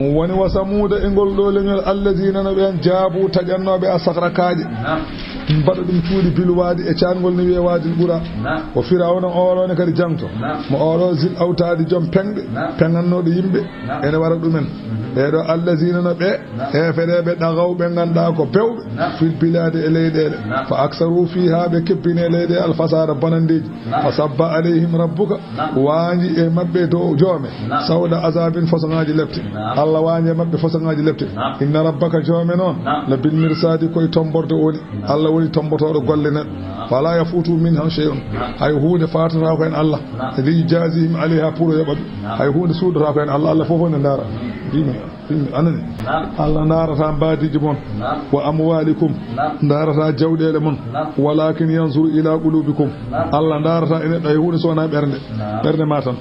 woni wasamuda e ngol ɗoleñol allazina no ɓen jaabu taƴannoɓe a sahrakaji mbaɗa ɗum cuuɗi bilwadi e cangol no wiye wadil ɓuura o firawna oɗone kadi jangto mo oɗo zil awtadi joom pengɗe pengannoɗo yimɓe ene wara ɗumen ɓeɗo allazina no ɓe hefeɗeɓe ɗagaw ɓe ganduɗa ko pewɓe fil bilade e leyɗele fa aksaru fiha ɓe kebbine leyɗe alfasada bonandeji fa sabba alayhim rabbuka waji e mabɓe dow joome sawda azabin façon-ngaji lepte Allah wañe mabɓe façon-ngaji lepte inna rabbaka joome noon no bil mirsadi koye tomborde woni Allah woni tombotoɗo golle neɗɗo wala yafutu min han shay'un hay hunde fatata ko en Allah li jazihim alayha pour yoɓa ɗum hay hunde suudata ko en Allah fofo ne dara anani Allah darata mbadiji mon wa amwalikum darata jawɗele mon walakin yanzuru ila qulubikum Allah darata ene ɗo hunde sowona ɓernde ma tan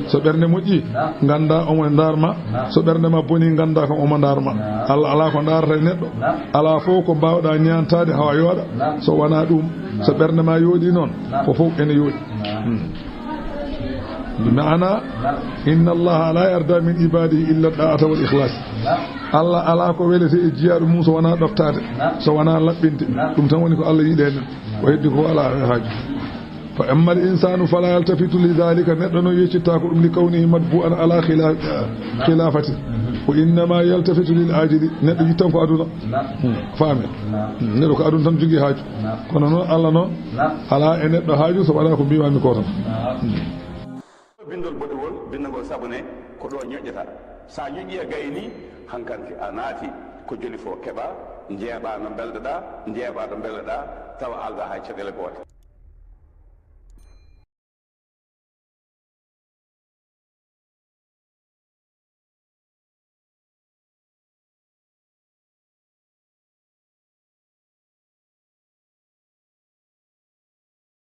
so ɓernde moƴƴi ganda omo darma so ɓernde ma boni ganda kam omo darma Allah ala ko darata e neɗɗo ala fof ko mbawɗa ñantade hawa yooɗa so wona ɗum so ɓernde ma yooɗi noon ko fof ene yooɗi بمعنى إن الله لا يرضى من عباده إلا الطاعة والإخلاص الله على كو ولتي جيار موسى وانا دفتات سو وانا لبنت دum tan woni ko Allah yide hen o heddi ko ala haaju fa amma al insanu fala yaltafitu li dhalika neddo no yecita ko dum li kawnihi madbu'an ala khilafati wa inna ma yaltafitu lil ajili neddo yittan ko aduna faame neddo ko aduna tan jogi haaju kono non Allah non ala e neddo haaju so wala ko biwami ko tan bindol bodewol bindagol sabune ko do ñoƴƴata sa ñoƴƴi e gayni hankanti a naati ko joli fo keɓa jeeɓa no belɗoɗa jeeɓa ɗo belɗoɗa tawa alda hay caɗele goote